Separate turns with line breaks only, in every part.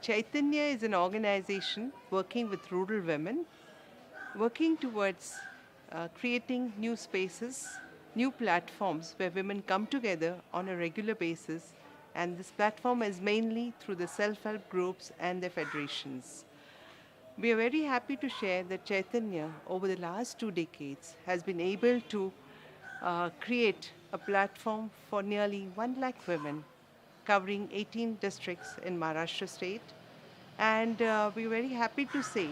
Chaitanya is an organization working with rural women, working towards creating new spaces, new platforms where women come together on a regular basis. And this platform is mainly through the self help groups and their federations. We are very happy to share that Chaitanya, over the last 2 decades, has been able to create a platform for nearly 1 lakh women covering 18 districts in Maharashtra state. And we're very happy to say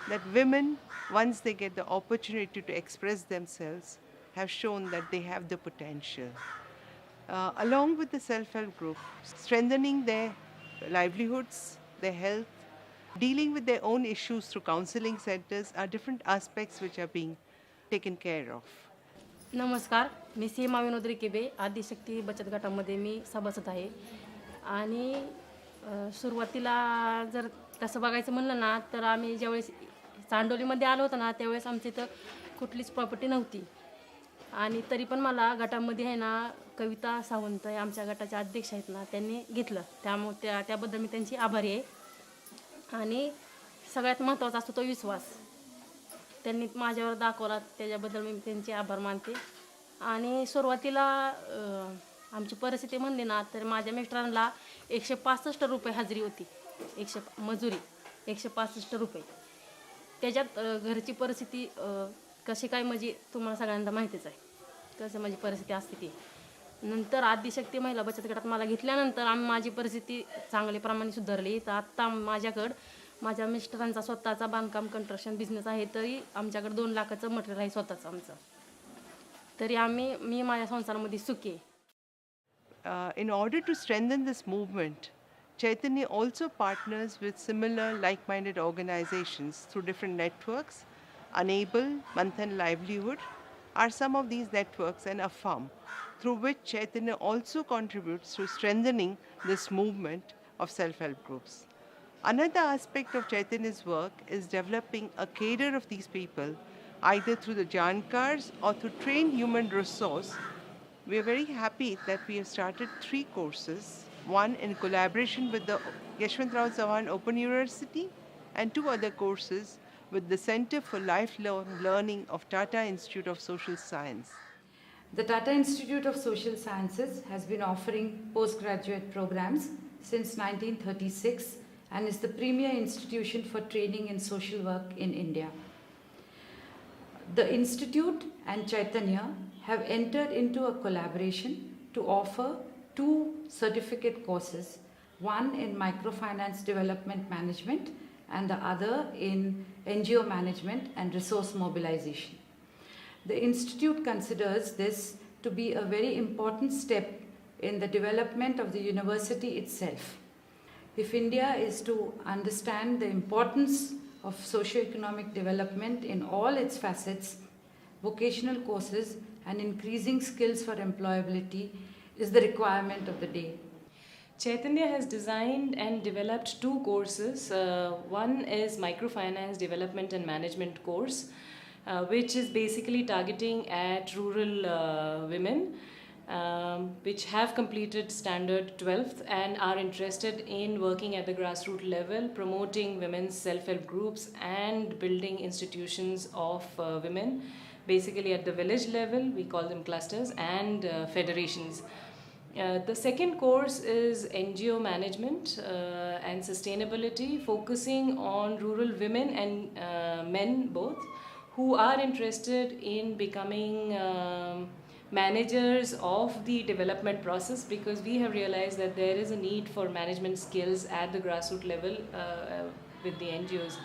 that women, once they get the opportunity to express themselves, have shown that they have the potential. Along with the self help group, strengthening their livelihoods, their health, dealing with their own issues through counseling centers are different aspects which are being taken care of.
नमस्कार, मी सीमा विनोद रिकेबे आदिशक्ती बचत गटामध्ये मी सभासद आहे. आणि सुरुवातीला जर तसं बघायचं म्हणलं ना, तर आम्ही ज्यावेळेस चांडोलीमध्ये आलो होतो ना, त्यावेळेस आमच्या इथं कुठलीच प्रॉपर्टी नव्हती. आणि तरी पण मला गटामध्ये आहे ना, कविता सावंत आहे आमच्या गटाच्या अध्यक्ष आहेत ना, त्यांनी घेतलं. त्यामुळे त्याबद्दल मी त्यांची आभारी आहे. आणि सगळ्यात महत्त्वाचा असतो तो विश्वास त्यांनी माझ्यावर दाखवला, त्याच्याबद्दल मी त्यांचे आभार मानते. आणि सुरुवातीला आमची परिस्थिती म्हणली ना, तर माझ्या मिस्टरांना 165 रुपये हजेरी होती, मजुरी 165 रुपये. त्याच्यात घरची परिस्थिती कशी काय म्हणजे तुम्हाला सगळ्यांना माहितीच आहे कसं माझी परिस्थिती असते ती. नंतर आदिशक्ती महिला बचत गटात मला घेतल्यानंतर माझी परिस्थिती चांगल्या प्रमाणे सुधारली. तर आत्ता माझ्याकडं माझ्या मिस्टरांचा स्वतःचा बांधकाम कन्स्ट्रक्शन बिझनेस आहे, तरी आमच्याकडे 2 लाखाचं मटेरियल आहे स्वतःचं आमचं. तरी मी माझ्या संसारामध्ये सुखी आहे.
In order to strengthen this movement, Chaitanya also partners with similar like-minded organizations through different networks. Enable, Manthan Livelihood are some of these networks, and Affirm, through which Chaitanya also contributes to strengthening this movement of self-help groups. Another aspect of Chaitanya's work is developing a cadre of these people, either through the Jankars or through trained human resource. We are very happy that we have started 3 courses, one in collaboration with the Yashwantrao Savan Open University and 2 other courses with the Center for Lifelong Learning of Tata Institute of Social Science.
The Tata Institute of Social Sciences has been offering postgraduate programs since 1936 and is the premier institution for training in social work in India. The institute and Chaitanya have entered into a collaboration to offer 2 certificate courses, one in microfinance development management and the other in NGO management and resource mobilization. The institute considers this to be a very important step in the development of the university itself. If India is to understand the importance of socio-economic development in all its facets, vocational courses and increasing skills for employability is the requirement of the day.
Chaitanya has designed and developed 2 courses. One is Microfinance Development and Management course, which is basically targeting at rural women which have completed standard 12th and are interested in working at the grassroots level, promoting women's self-help groups and building institutions of women. Basically at the village level, we call them clusters and federations. The second course is NGO management and sustainability, focusing on rural women and men both, who are interested in becoming managers of the development process, because we have realized that there is a need for management skills at the grassroots level with the NGOs.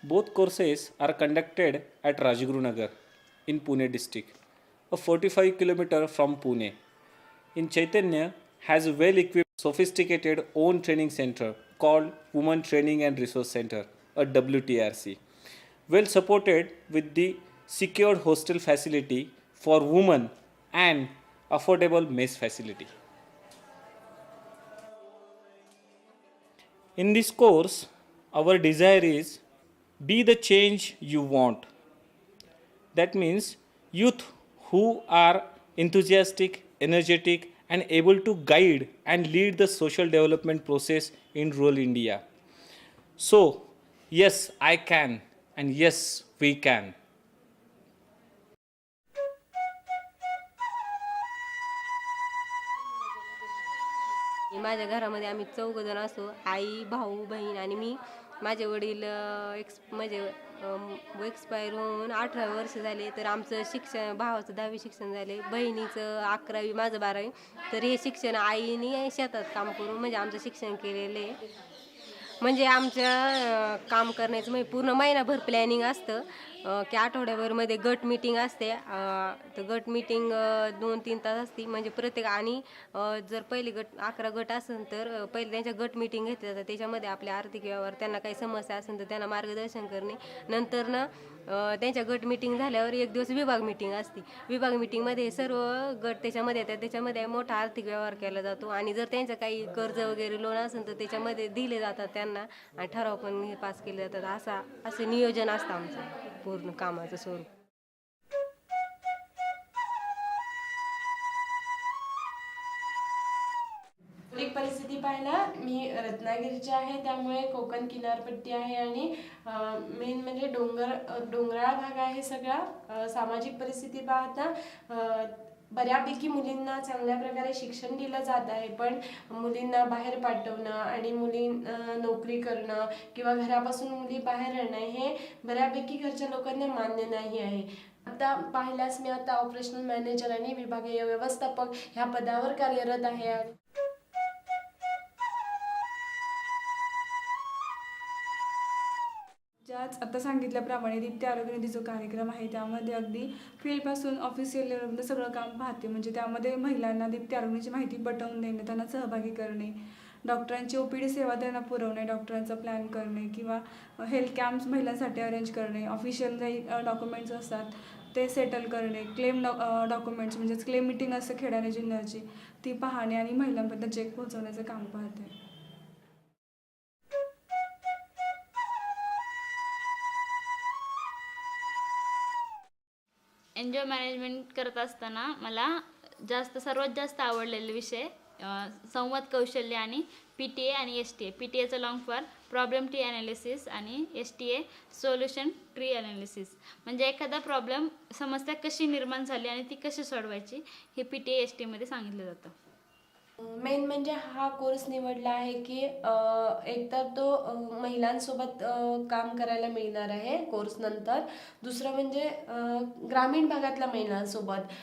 Both courses are conducted at Rajguru Nagar. in Pune district, a 45 km from Pune. In Chaitanya has a well-equipped, sophisticated own training center called Women Training and Resource Center, a WTRC, well supported with the secured hostel facility for women and affordable mess facility. In this course, our desire is be the change you want. That means youth who are enthusiastic, energetic, and able to guide and lead the social development process in rural India. So, yes, I can, and yes, we can.
माझ्या घरामध्ये आम्ही चौघजण असतो, आई, भाऊ, बहीण आणि मी. माझे वडील expire होऊन 18 वर्ष झाले. तर आमचं शिक्षण, भावाचं 10वी शिक्षण झाले, बहिणीचं 11वी, माझं 12वी. तर हे शिक्षण आईने शेतात काम करून म्हणजे आमचं शिक्षण केलेलं आहे. म्हणजे आमच्या काम करण्याचं म्हणजे पूर्ण महिनाभर प्लॅनिंग असतं की आठवड्याभरमध्ये गट मीटिंग असते. तर गट मीटिंग 2-3 तास असते. म्हणजे प्रत्येक आणि जर पहिली 11 गट असेल तर पहिले त्यांच्या गट मीटिंग घेतल्या जातात. त्याच्यामध्ये आपल्या आर्थिक व्यवहार, त्यांना काही समस्या असेल तर त्यांना मार्गदर्शन करणे. नंतर ना त्यांच्या गट मीटिंग झाल्यावर एक दिवस विभाग मीटिंग असते. विभाग मीटिंगमध्ये सर्व गट त्याच्यामध्ये येतात. त्याच्यामध्ये मोठा आर्थिक व्यवहार केला जातो आणि जर त्यांचं काही कर्ज वगैरे लोन असेल तर त्याच्यामध्ये दिले जातात त्यांना आणि ठराव पण हे पास केले जातात. असं नियोजन असतं आमचं पूर्ण कामाचं स्वरूप.
भौगोलिक परिस्थिती पाहिला मी रत्नागिरीची आहे, त्यामुळे कोकण किनारपट्टी आहे आणि मेन म्हणजे डोंगराळ भाग आहे सगळा. सामाजिक परिस्थिती पाहता बऱ्यापैकी मुलींना चांगल्या प्रकारे शिक्षण दिलं जात आहे, पण मुलींना बाहेर पाठवणं आणि नोकरी करणं किंवा घरापासून मुली बाहेर राहणं हे बऱ्यापैकी घरच्या लोकांना मान्य नाही आहे. आता पाहिल्यास मी आता ऑपरेशनल मॅनेजर आणि विभागीय व्यवस्थापक ह्या पदावर कार्यरत आहे.
ज्याच आता सांगितल्याप्रमाणे दीप्ती आरोग्य निधी जो कार्यक्रम आहे त्यामध्ये अगदी फील्डपासून ऑफिशियल लेवलमध्ये सगळं काम पाहते. म्हणजे त्यामध्ये महिलांना दीप्ती आरोग्याची माहिती पटवून देणे, त्यांना सहभागी करणे, डॉक्टरांची OPD सेवा त्यांना पुरवणे, डॉक्टरांचा प्लॅन करणे किंवा हेल्थ कॅम्प्स महिलांसाठी अरेंज करणे, ऑफिशियल काही डॉक्युमेंट्स असतात ते सेटल करणे, क्लेम डॉक्युमेंट्स म्हणजेच क्लेम मिटिंग असतं खेड्याने जिल्ह्याची ती पाहणे आणि महिलांपर्यंत चेक पोहोचवण्याचं काम पाहते.
NGO मॅनेजमेंट करत असताना मला सर्वात जास्त आवडलेले विषय संवाद कौशल्य आणि PTA आणि STA. PTAचं long for problem tree analysis आणि STA सोल्युशन ट्री ॲनालिसिस. म्हणजे एखादा प्रॉब्लेम, समस्या कशी निर्माण झाली आणि ती कशी सोडवायची हे PTA STA सांगितलं जातं.
मेन म्हणजे हा कोर्स निवडला आहे की एकतर तो महिलांसोबत काम करायला मिळणार आहे कोर्स नंतर. दुसरं म्हणजे ग्रामीण भागातल्या महिलांसोबत.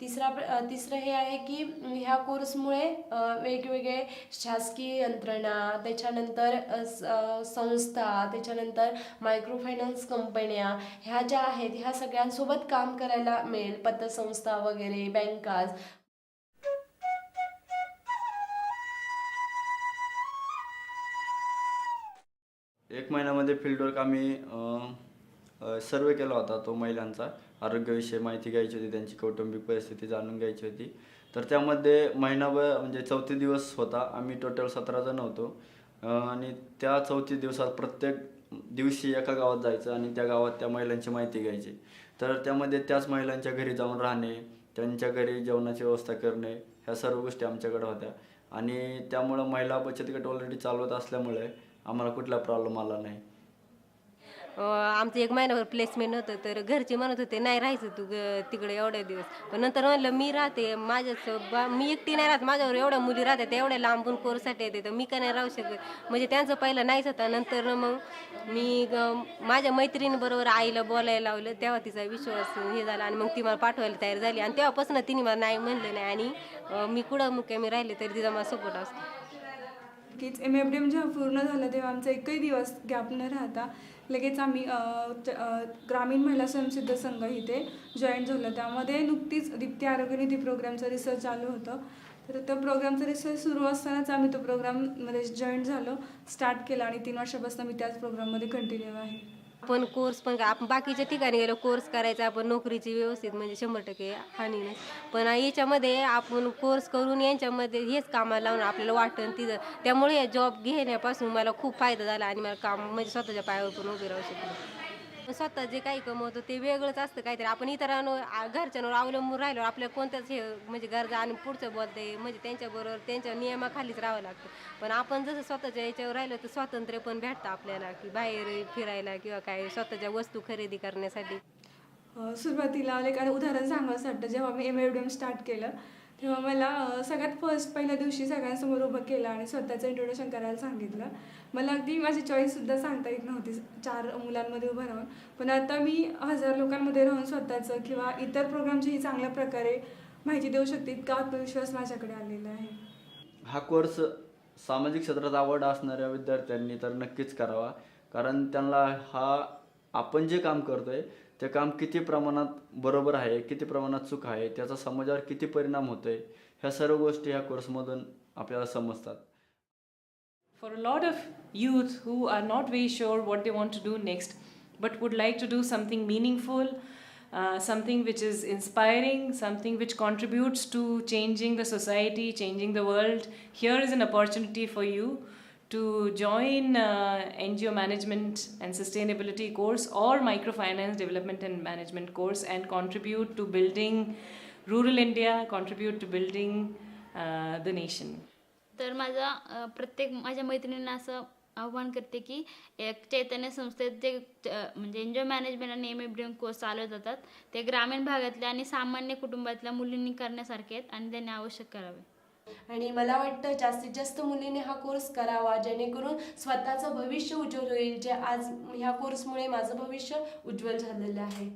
तिसरं हे आहे की ह्या कोर्समुळे वेगवेगळे शासकीय यंत्रणा, त्याच्यानंतर संस्था, त्याच्यानंतर मायक्रो फायनान्स कंपन्या ह्या ज्या आहेत ह्या सगळ्यांसोबत काम करायला मिळेल. पतसंस्था वगैरे, बँकाज.
एक महिन्यामध्ये फील्डवर्क आम्ही सर्वे केला होता. तो महिलांचा आरोग्याविषयी माहिती घ्यायची होती, त्यांची कौटुंबिक परिस्थिती जाणून घ्यायची होती. तर त्यामध्ये महिनाभर म्हणजे 34 दिवस होता. आम्ही टोटल 17 जण होतो आणि त्या 34 दिवसात प्रत्येक दिवशी एका गावात जायचं आणि त्या गावात त्या महिलांची माहिती घ्यायची. तर त्यामध्ये त्याच महिलांच्या घरी जाऊन राहणे, त्यांच्या घरी जेवणाची व्यवस्था करणे, ह्या सर्व गोष्टी आमच्याकडे होत्या. आणि त्यामुळं महिला बचत गट ऑलरेडी चालवत असल्यामुळे आम्हाला कुठला प्रॉब्लेम आला नाही.
आमचं 1 महिन्यावर प्लेसमेंट होतं. तर घरचे म्हणत होते नाही राहायचं तू तिकडे एवढ्या दिवस. पण नंतर म्हणलं मी राहते, मी एकटी नाही राहत, माझ्यावर एवढ्या मुली राहतात, एवढ्या लांबून कोर्ससाठी येते, तर मी का नाही राहू शकत. म्हणजे त्यांचं पहिलं नाहीच होता. नंतर मग मी माझ्या मैत्रिणीबरोबर आईला बोलायला लावलं, तेव्हा तिचा विश्वास हे झाला आणि मग ती मला पाठवायला तयार झाली. आणि तेव्हापासून तिने मला नाही म्हणलं नाही आणि मी कुठं मुक्कामी राहिले तरी तिचा मला सपोर्ट असतो.
कीच MFD म्हणजे पूर्ण झालं तेव्हा आमचा एकही दिवस गॅप न राहता लगेच आम्ही ग्रामीण महिला स्वयंसिद्ध संघ इथे जॉईन झालो. त्यामध्ये नुकतीच दीप्ती आरोग्य निधी प्रोग्रामचा रिसर्च चालू होतं. तर त्या प्रोग्रामचा रिसर्च सुरू असतानाच आम्ही तो प्रोग्राममध्ये जॉईन झालो, स्टार्ट केला आणि 3 वर्षापासून मी त्याच प्रोग्राममध्ये कंटिन्यू आहे.
आपण कोर्स पण आपण बाकीच्या ठिकाणी गेलो कोर्स करायचा, आपण नोकरीची व्यवस्थित म्हणजे 100% हानी नाही. पण याच्यामध्ये आपण कोर्स करून यांच्यामध्ये हेच कामाला लावून आपल्याला वाटतं तिथं, त्यामुळे या जॉब घेण्यापासून मला खूप फायदा झाला आणि मला काम म्हणजे स्वतःच्या पायावर पण उभे राहू शकले. स्वतः जे काही कमवतो ते वेगळंच असतं काहीतरी. आपण इतरांवर घरच्यांवर अवलंबून राहिलो आपल्या कोणत्याच हे म्हणजे गरजा आणि पुढचं बोलते म्हणजे त्यांच्याबरोबर त्यांच्या नियमाखालीच राहावं लागतं. पण आपण जसं स्वतःच्या याच्यावर राहिलो तर स्वातंत्र्य पण भेटतं आपल्याला, की बाहेर फिरायला किंवा काय स्वतःच्या वस्तू खरेदी करण्यासाठी.
सुरुवातीला एक उदाहरण सांगायचं वाटतं, जेव्हा मी MAFDM स्टार्ट केलं तेव्हा मला सगळ्यात फर्स्ट पहिल्या दिवशी सगळ्यांसमोर उभं केलं आणि स्वतःचं इंट्रोडक्शन करायला सांगितलं. मला अगदी माझी चॉईससुद्धा सांगता येत नव्हती 4 मुलांमध्ये उभं राहून. पण आता मी 1000 लोकांमध्ये राहून स्वतःचं किंवा इतर प्रोग्रामचीही चांगल्या प्रकारे माहिती देऊ शकते, इतका आत्मविश्वास माझ्याकडे आलेला आहे.
हा कोर्स सामाजिक क्षेत्रात आवड असणाऱ्या विद्यार्थ्यांनी तर नक्कीच करावा, कारण त्यांना आपण जे काम करतोय ते काम किती प्रमाणात बरोबर आहे, किती प्रमाणात चूक आहे, त्याचा समाजावर किती परिणाम होतोय, ह्या सर्व गोष्टी ह्या कोर्समधून आपल्याला समजतात.
For a lot of youth who are not very sure what they want to do next, but would like to do something meaningful, something which is inspiring, something which contributes to changing the society, changing the world, here is an opportunity for you to join NGO management and sustainability course or microfinance development and management course and contribute to building rural India, contribute to building the nation.
तर माझ्या मैत्रिणींना असं आव्हान करते की एक चैतन्य संस्थेत जे म्हणजे एन्जॉय मॅनेजमेंट आणि MAFDM कोर्स चालवत जातात ते ग्रामीण भागातल्या आणि सामान्य कुटुंबातल्या मुलींनी करण्यासारखे आहेत आणि त्यांनी आवश्यक करावे.
आणि मला वाटतं जास्तीत जास्त मुलींनी हा कोर्स करावा, जेणेकरून स्वतःचं भविष्य उज्ज्वल होईल. जे आज ह्या कोर्समुळे माझं भविष्य उज्ज्वल झालेलं आहे.